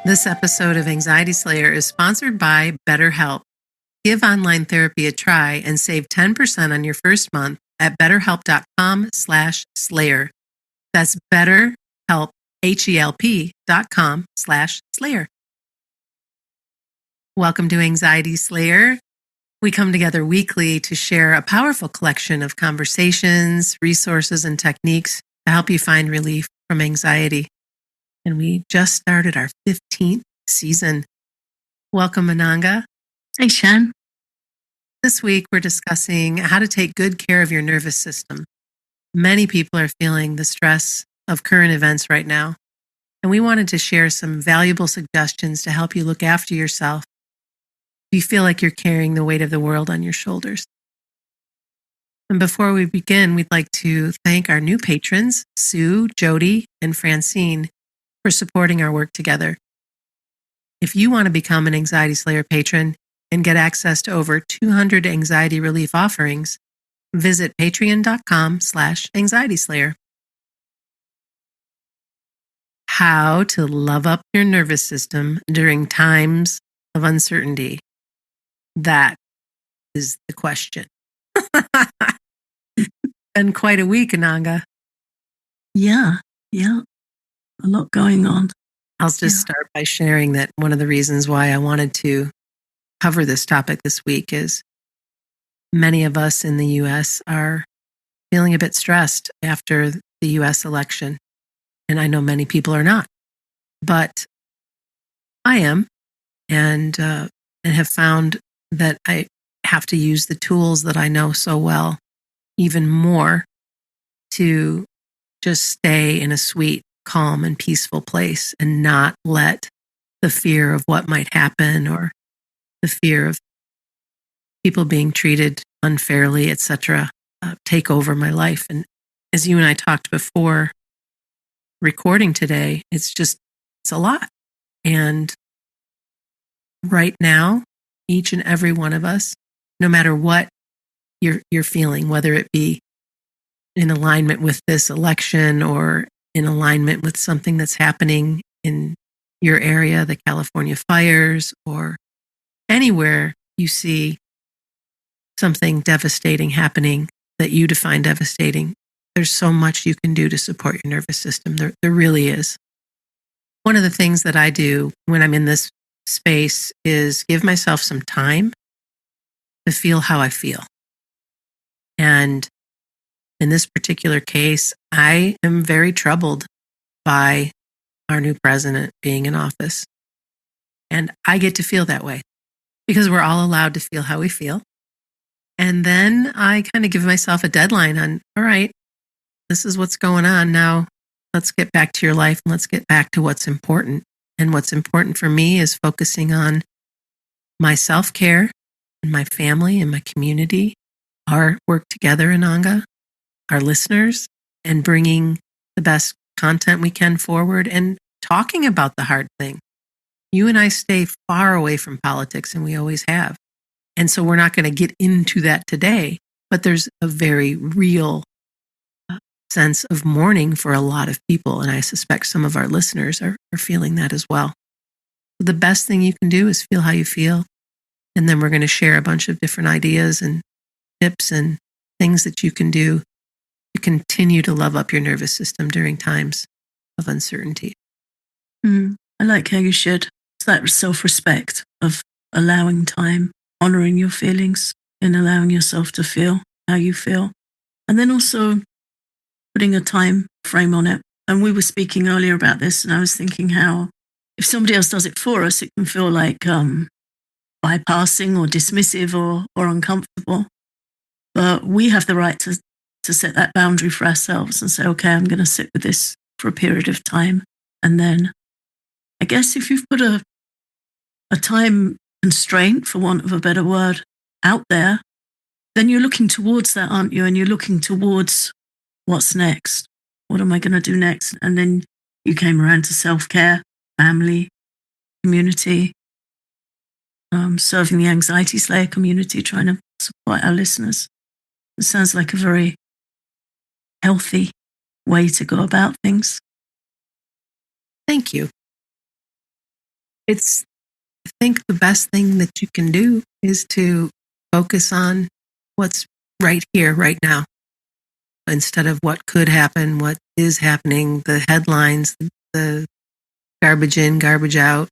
This episode of Anxiety Slayer is sponsored by BetterHelp. Give online therapy a try and save 10% on your first month at betterhelp.com/slayer. That's betterhelp, HELP.com/slayer. Welcome to Anxiety Slayer. We come together weekly to share a powerful collection of conversations, resources, and techniques to help you find relief from anxiety. And we just started our 15th season. Welcome, Ananga. Hey, Shan. This week, we're discussing how to take good care of your nervous system. Many people are feeling the stress of current events right now, and we wanted to share some valuable suggestions to help you look after yourself if you feel like you're carrying the weight of the world on your shoulders. And before we begin, we'd like to thank our new patrons, Sue, Jody, and Francine, for supporting our work together. If you want to become an Anxiety Slayer patron and get access to over 200 anxiety relief offerings, visit patreon.com/anxietyslayer. How to love up your nervous system during times of uncertainty. That is the question. Been quite a week, Ananga. Yeah. A lot going on. I'll just start by sharing that one of the reasons why I wanted to cover this topic this week is many of us in the U.S. are feeling a bit stressed after the U.S. election. And I know many people are not, but I am, and have found that I have to use the tools that I know so well even more to just stay in a sweet, calm, and peaceful place and not let the fear of what might happen or the fear of people being treated unfairly, etc., take over my life. And as you and I talked before recording today, it's a lot. And right now, each and every one of us, no matter what you're feeling, whether it be in alignment with this election or in alignment with something that's happening in your area, the California fires, or anywhere you see something devastating happening that you define devastating, there's so much you can do to support your nervous system. There really is. One of the things that I do when I'm in this space is give myself some time to feel how I feel. And in this particular case, I am very troubled by our new president being in office. And I get to feel that way because we're all allowed to feel how we feel. And then I kind of give myself a deadline on, all right, this is what's going on. Now let's get back to your life and let's get back to what's important. And what's important for me is focusing on my self-care and my family and my community, our work together, Ananga, our listeners, and bringing the best content we can forward and talking about the hard thing. You and I stay far away from politics, and we always have. And so we're not going to get into that today, but there's a very real sense of mourning for a lot of people. And I suspect some of our listeners are feeling that as well. The best thing you can do is feel how you feel. And then we're going to share a bunch of different ideas and tips and things that you can do to continue to love up your nervous system during times of uncertainty. I like how you shared that self-respect of allowing time, honoring your feelings, and allowing yourself to feel how you feel. And then also putting a time frame on it. And we were speaking earlier about this, and I was thinking how if somebody else does it for us, it can feel like bypassing or dismissive or uncomfortable. But we have the right to set that boundary for ourselves and say, okay, I'm going to sit with this for a period of time. And then I guess if you've put a time constraint, for want of a better word, out there, then you're looking towards that, aren't you? And you're looking towards what's next. What am I going to do next? And then you came around to self-care, family, community, serving the Anxiety Slayer community, trying to support our listeners. It sounds like a very healthy way to go about things. Thank you. It's, I think the best thing that you can do is to focus on what's right here, right now, instead of what could happen, what is happening, the headlines, the garbage in, garbage out,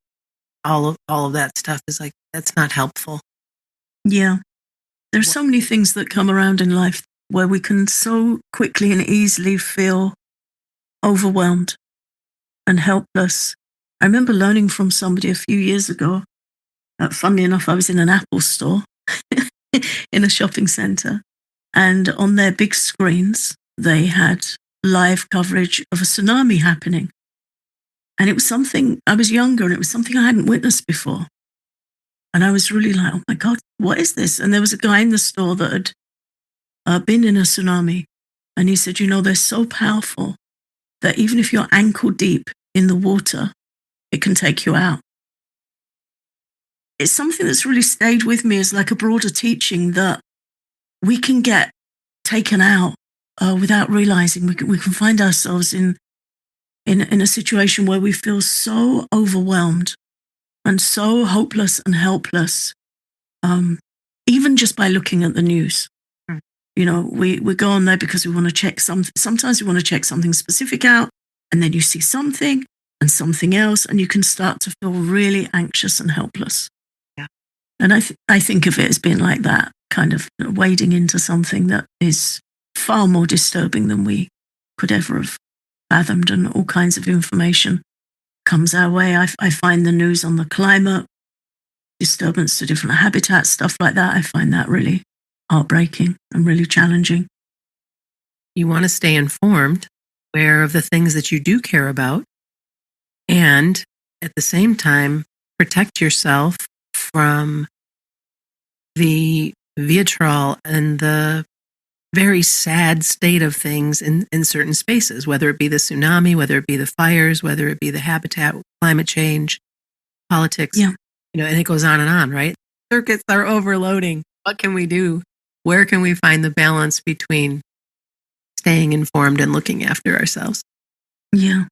all of that stuff is like, that's not helpful. Yeah. There's so many things that come around in life where we can so quickly and easily feel overwhelmed and helpless. I remember learning from somebody a few years ago. Funnily enough, I was in an Apple store in a shopping center, and on their big screens, they had live coverage of a tsunami happening. And it was something, I was younger, and it was something I hadn't witnessed before. And I was really like, oh my God, what is this? And there was a guy in the store that had been in a tsunami. And he said, you know, they're so powerful that even if you're ankle deep in the water, it can take you out. It's something that's really stayed with me as like a broader teaching that we can get taken out without realizing. We can find ourselves in a situation where we feel so overwhelmed and so hopeless and helpless, even just by looking at the news. You know, we go on there because we want to check something. Sometimes we want to check something specific out, and then you see something and something else, and you can start to feel really anxious and helpless. Yeah. And I think of it as being like that, kind of wading into something that is far more disturbing than we could ever have fathomed, and all kinds of information comes our way. I find the news on the climate, disturbance to different habitats, stuff like that. I find that really heartbreaking and really challenging. You want to stay informed, aware of the things that you do care about, and at the same time, protect yourself from the vitriol and the very sad state of things in certain spaces, whether it be the tsunami, whether it be the fires, whether it be the habitat, climate change, politics, Yeah. you know, and it goes on, right? Circuits are overloading. What can we do? Where can we find the balance between staying informed and looking after ourselves? Yeah.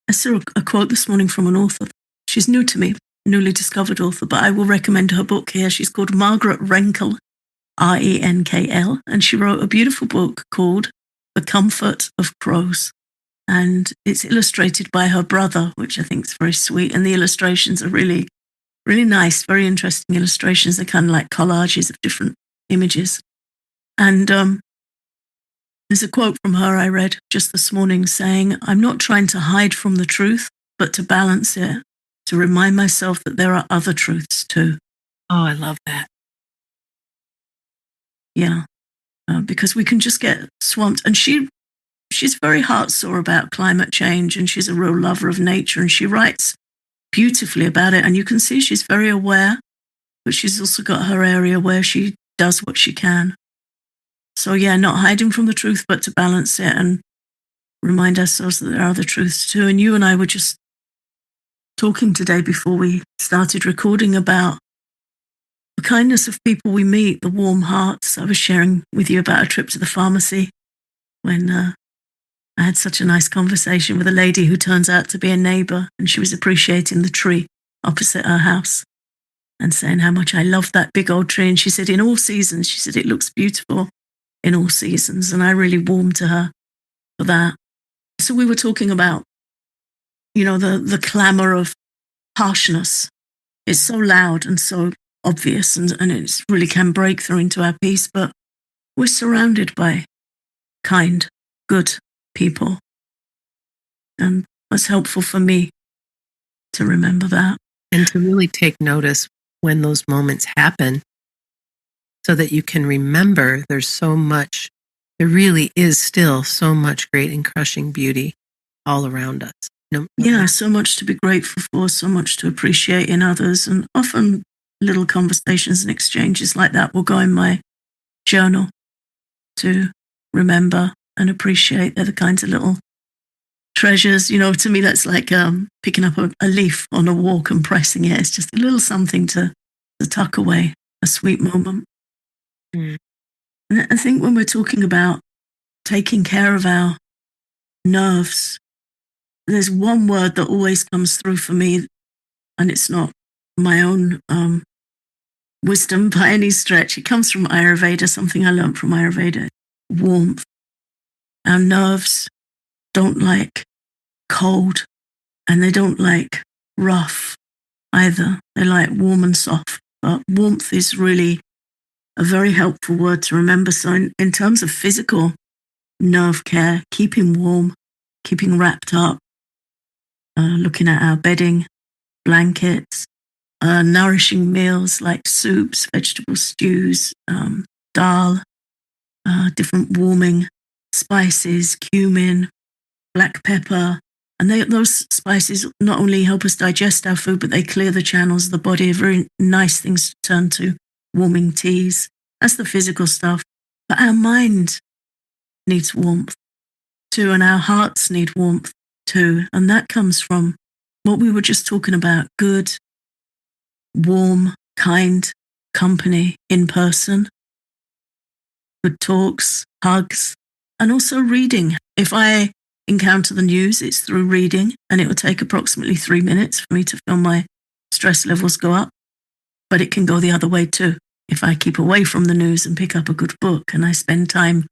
I saw a quote this morning from an author. She's new to me, newly discovered author, but I will recommend her book here. She's called Margaret Renkl, Renkl, and she wrote a beautiful book called The Comfort of Crows. And it's illustrated by her brother, which I think is very sweet. And the illustrations are really, really nice, very interesting illustrations. They're kind of like collages of different images. And there's a quote from her I read just this morning saying, I'm not trying to hide from the truth, but to balance it, to remind myself that there are other truths too. Oh, I love that. Yeah. Because we can just get swamped. And she's very heartsore about climate change, and she's a real lover of nature, and she writes beautifully about it. And you can see she's very aware, but she's also got her area where she does what she can. So yeah, not hiding from the truth, but to balance it and remind ourselves that there are other truths too. And you and I were just talking today before we started recording about the kindness of people we meet, the warm hearts. I was sharing with you about a trip to the pharmacy when I had such a nice conversation with a lady who turns out to be a neighbor, and she was appreciating the tree opposite her house and saying how much I loved that big old tree. And she said, in all seasons, she said, it looks beautiful in all seasons. And I really warmed to her for that. So we were talking about, you know, the clamor of harshness. It's so loud and so obvious, and it really can break through into our peace, but we're surrounded by kind, good people. And that's helpful for me to remember that. And to really take notice when those moments happen so that you can remember there really is still so much great and crushing beauty all around us. Yeah, so much to be grateful for, so much to appreciate in others. And often little conversations and exchanges like that will go in my journal to remember and appreciate. They're the kinds of little treasures. You know, to me, that's like picking up a leaf on a walk and pressing it. It's just a little something to tuck away, a sweet moment. Mm. And I think when we're talking about taking care of our nerves, there's one word that always comes through for me and it's not my own wisdom by any stretch. It comes from Ayurveda, something I learned from Ayurveda. Warmth. Our nerves don't like cold, and they don't like rough either. They like warm and soft. But warmth is really a very helpful word to remember. So in terms of physical nerve care, keeping warm, keeping wrapped up, looking at our bedding, blankets, nourishing meals like soups, vegetable stews, dal, different warming spices, cumin, black pepper. And those spices not only help us digest our food, but they clear the channels of the body. Very nice things to turn to, warming teas. That's the physical stuff. But our mind needs warmth too, and our hearts need warmth too. And that comes from what we were just talking about, good, warm, kind company in person, good talks, hugs, and also reading. If I encounter the news, it's through reading, and it will take approximately 3 minutes for me to feel my stress levels go up. But it can go the other way too. If I keep away from the news and pick up a good book, and I spend time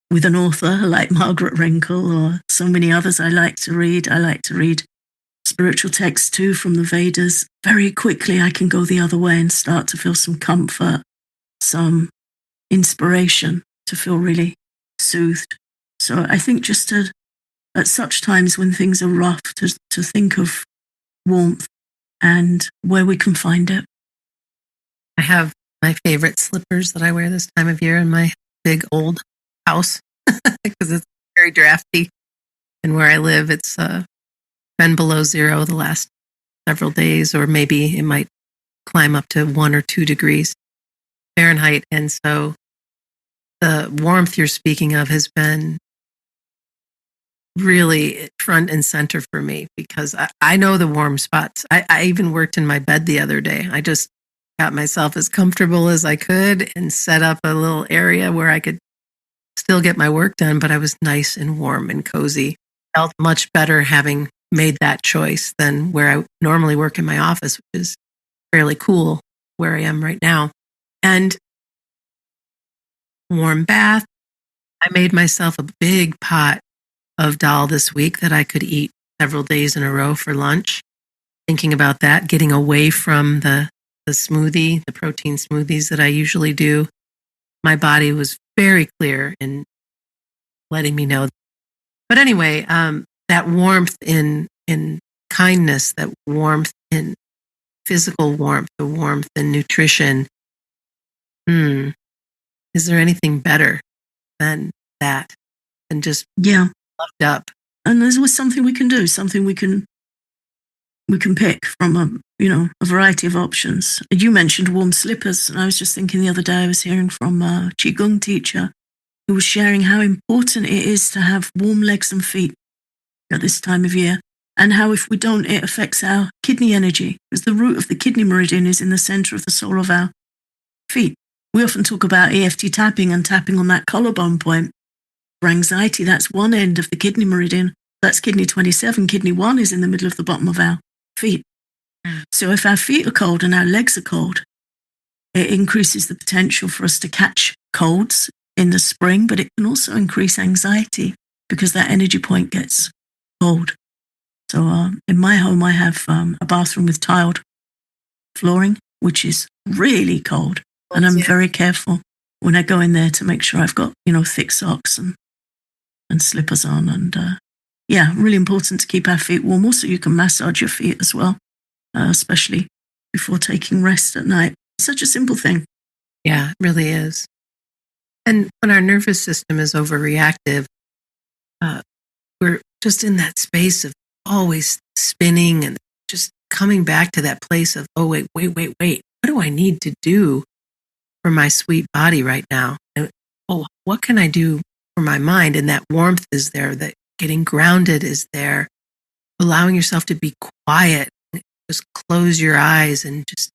with an author like Margaret Wrinkle or so many others I like to read. I like to read spiritual texts too from the Vedas. Very quickly I can go the other way and start to feel some comfort, some inspiration, to feel really soothed. So I think just at such times when things are rough, to think of warmth and where we can find it. I have my favorite slippers that I wear this time of year in my big old house because it's very drafty. And where I live, it's been below zero the last several days, or maybe it might climb up to 1 or 2 degrees Fahrenheit. And so the warmth you're speaking of has been really front and center for me, because I know the warm spots. I even worked in my bed the other day. I just got myself as comfortable as I could and set up a little area where I could still get my work done, but I was nice and warm and cozy. Felt much better having made that choice than where I normally work in my office, which is fairly cool where I am right now. And warm bath. I made myself a big pot of dal this week that I could eat several days in a row for lunch. Thinking about that, getting away from the smoothie, the protein smoothies that I usually do. My body was very clear in letting me know. But anyway, that warmth in kindness, that warmth in physical warmth, the warmth in nutrition. Is there anything better than that? Than just loved up? And there's always something we can do, something we can pick from a variety of options. You mentioned warm slippers, and I was just thinking the other day I was hearing from a Qigong teacher who was sharing how important it is to have warm legs and feet at this time of year, and how if we don't, it affects our kidney energy, because the root of the kidney meridian is in the center of the sole of our feet. We often talk about EFT tapping and tapping on that collarbone point. For anxiety, that's one end of the kidney meridian. That's kidney 27. Kidney 1 is in the middle of the bottom of our feet. So if our feet are cold and our legs are cold, it increases the potential for us to catch colds in the spring, but it can also increase anxiety because that energy point gets cold. So in my home, I have a bathroom with tiled flooring, which is really cold. And I'm very careful when I go in there to make sure I've got, thick socks and slippers on. And really important to keep our feet warm. Also, you can massage your feet as well, especially before taking rest at night. Such a simple thing. Yeah, it really is. And when our nervous system is overreactive, we're just in that space of always spinning and just coming back to that place of, oh, wait. What do I need to do for my sweet body right now? And, what can I do for my mind? And that warmth is there, that getting grounded is there, allowing yourself to be quiet, just close your eyes and just,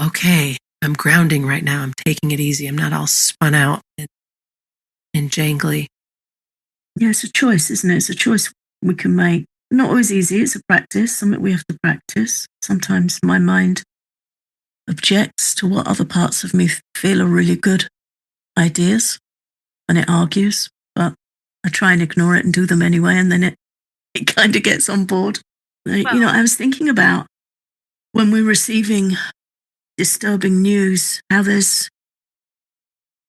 okay, I'm grounding right now. I'm taking it easy. I'm not all spun out and jangly. Yeah, it's a choice, isn't it? It's a choice we can make. not always easy. It's a practice, something we have to practice. Sometimes my mind objects to what other parts of me feel are really good ideas, and it argues, but I try and ignore it and do them anyway, and then it kind of gets on board. I was thinking about when we're receiving disturbing news, how there's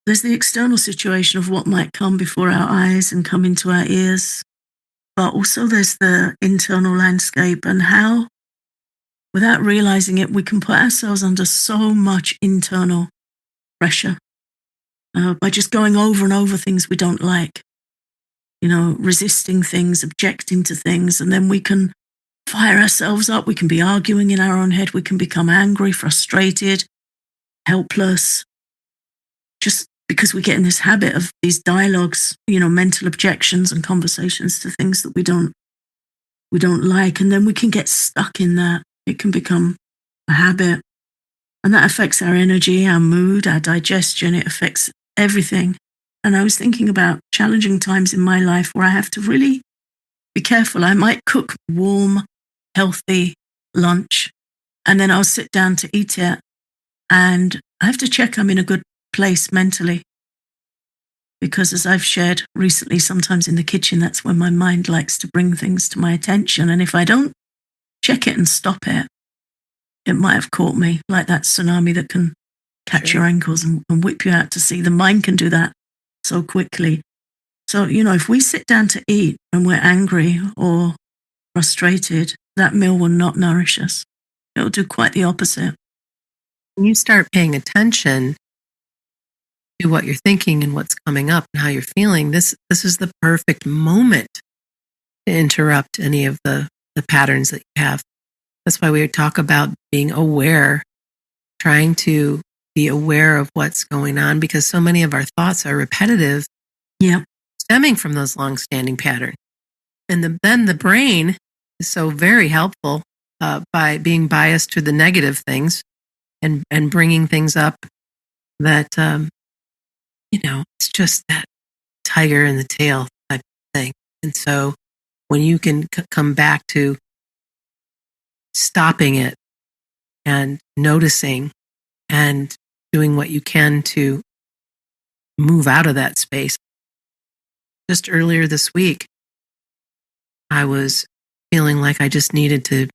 the external situation of what might come before our eyes and come into our ears, but also there's the internal landscape and how, without realizing it, we can put ourselves under so much internal pressure by just going over and over things we don't like, resisting things, objecting to things, and then we can fire ourselves up. We can be arguing in our own head. We can become angry, frustrated, helpless, just because we get in this habit of these dialogues, mental objections and conversations to things that we don't like. And then we can get stuck in that. It can become a habit. And that affects our energy, our mood, our digestion. It affects everything. And I was thinking about challenging times in my life where I have to really be careful. I might cook warm, healthy lunch, and then I'll sit down to eat it. And I have to check I'm in a good place mentally. Because as I've shared recently, sometimes in the kitchen, that's when my mind likes to bring things to my attention. And if I don't check it and stop it, it might have caught me, like that tsunami that can catch your ankles and whip you out to sea. The mind can do that so quickly. So, if we sit down to eat and we're angry or frustrated, that meal will not nourish us. It will do quite the opposite. When you start paying attention to what you're thinking and what's coming up and how you're feeling, this is the perfect moment to interrupt any of the patterns that you have. That's why we talk about being aware, trying to be aware of what's going on, because so many of our thoughts are repetitive, stemming from those long-standing patterns. And then the brain is so very helpful by being biased to the negative things and bringing things up that, it's just that tiger in the tail type of thing. And so when you can come back to stopping it and noticing and doing what you can to move out of that space. Just earlier this week, I was feeling like I just needed to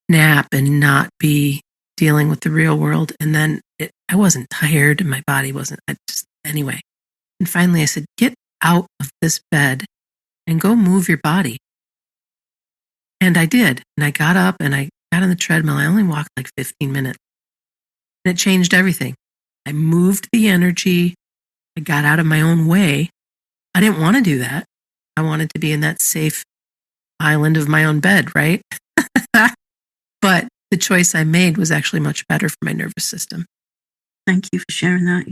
nap and not be dealing with the real world. And then I wasn't tired and my body wasn't, anyway. And finally I said, get out of this bed and go move your body. And I did. And I got up and I got on the treadmill. I only walked like 15 minutes. And it changed everything. I moved the energy. I got out of my own way. I didn't want to do that. I wanted to be in that safe island of my own bed, right? But the choice I made was actually much better for my nervous system. Thank you for sharing that.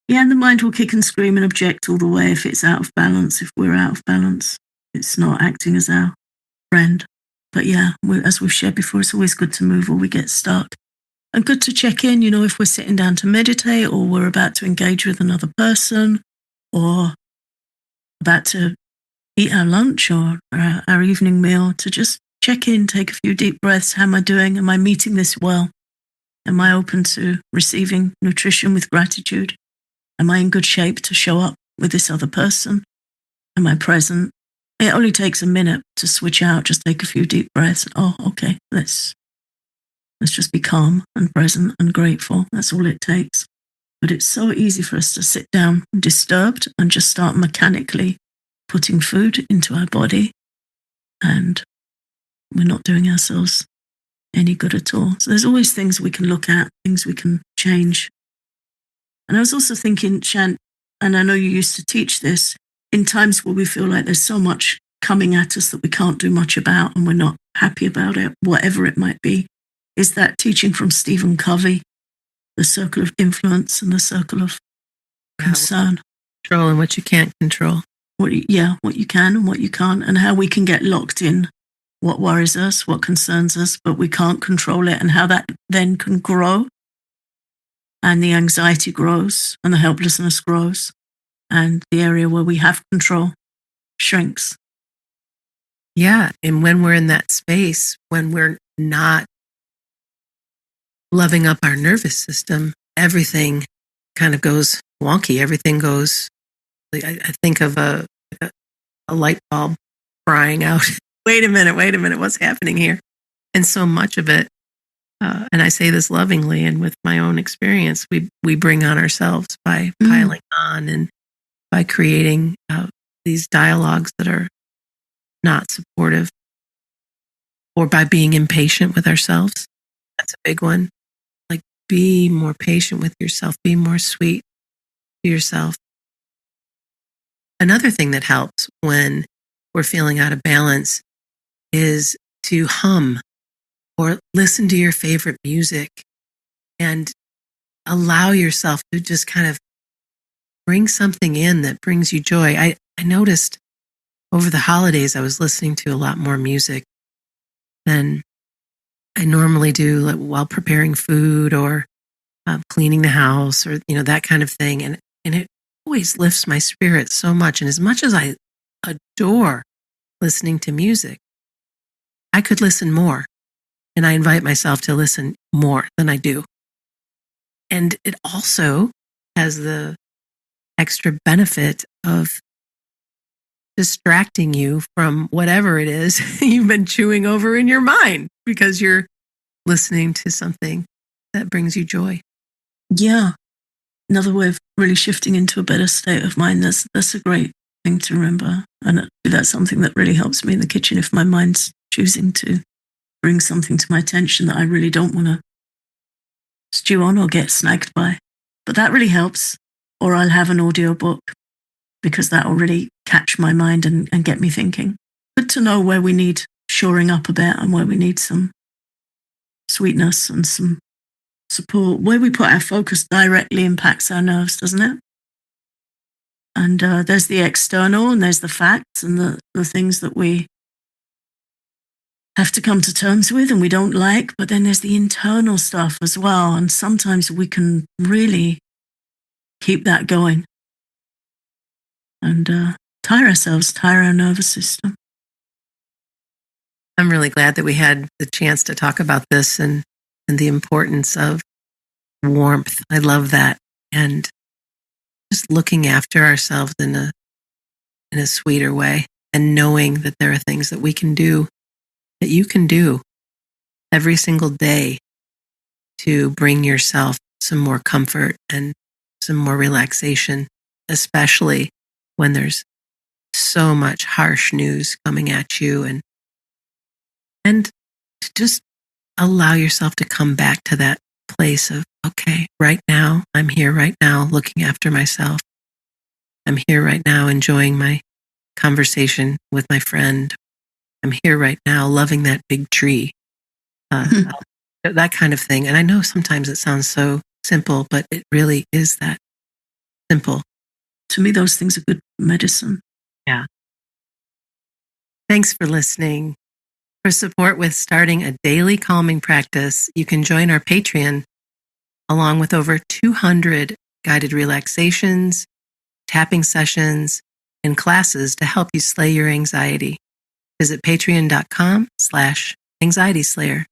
Yeah, and the mind will kick and scream and object all the way if it's out of balance, if we're out of balance. It's not acting as our friend. But yeah, as we've shared before, it's always good to move or we get stuck. And good to check in, if we're sitting down to meditate or we're about to engage with another person or about to eat our lunch or our evening meal, to just check in, take a few deep breaths. How am I doing? Am I meeting this well? Am I open to receiving nutrition with gratitude? Am I in good shape to show up with this other person? Am I present? It only takes a minute to switch out. Just take a few deep breaths. Oh, okay, let's just be calm and present and grateful. That's all it takes. But it's so easy for us to sit down disturbed and just start mechanically putting food into our body. And we're not doing ourselves any good at all. So there's always things we can look at, things we can change. And I was also thinking, Shant, and I know you used to teach this, in times where we feel like there's so much coming at us that we can't do much about and we're not happy about it, whatever it might be, is that teaching from Stephen Covey, the circle of influence and the circle of concern. Control what you can't control. What you can and what you can't, and how we can get locked in what worries us, what concerns us, but we can't control it, and how that then can grow. And the anxiety grows and the helplessness grows. And the area where we have control shrinks. Yeah. And when we're in that space, when we're not loving up our nervous system, everything kind of goes wonky. Everything goes, I think of a light bulb crying out, wait a minute, what's happening here? And so much of it, and I say this lovingly and with my own experience, we bring on ourselves by piling on and by creating these dialogues that are not supportive, or by being impatient with ourselves. That's a big one. Like, be more patient with yourself, be more sweet to yourself. Another thing that helps when we're feeling out of balance is to hum or listen to your favorite music and allow yourself to just kind of bring something in that brings you joy. I noticed over the holidays, I was listening to a lot more music than I normally do while preparing food or cleaning the house, or, that kind of thing. And it always lifts my spirit so much. And as much as I adore listening to music, I could listen more. And I invite myself to listen more than I do. And it also has the extra benefit of distracting you from whatever it is you've been chewing over in your mind, because you're listening to something that brings you joy. Yeah. Another way of really shifting into a better state of mind. That's a great thing to remember. And that's something that really helps me in the kitchen if my mind's choosing to bring something to my attention that I really don't want to stew on or get snagged by. But that really helps. Or I'll have an audiobook, because that will really catch my mind and get me thinking. Good to know where we need shoring up a bit and where we need some sweetness and some support. Where we put our focus directly impacts our nerves, doesn't it? And there's the external, and there's the facts and the things that we have to come to terms with and we don't like, but then there's the internal stuff as well. And sometimes we can really keep that going and tire our nervous system. I'm really glad that we had the chance to talk about this and the importance of warmth. I love that. And just looking after ourselves in a sweeter way, and knowing that there are things that we can do, that you can do every single day to bring yourself some more comfort and some more relaxation, especially when there's so much harsh news coming at you, and to just allow yourself to come back to that place of, okay, right now, I'm here right now looking after myself. I'm here right now enjoying my conversation with my friend. I'm here right now loving that big tree. That kind of thing. And I know sometimes it sounds so simple, but it really is that simple. To me, those things are good medicine. Yeah. Thanks for listening. For support with starting a daily calming practice, you can join our Patreon, along with over 200 guided relaxations, tapping sessions, and classes to help you slay your anxiety. Visit patreon.com/anxietyslayer.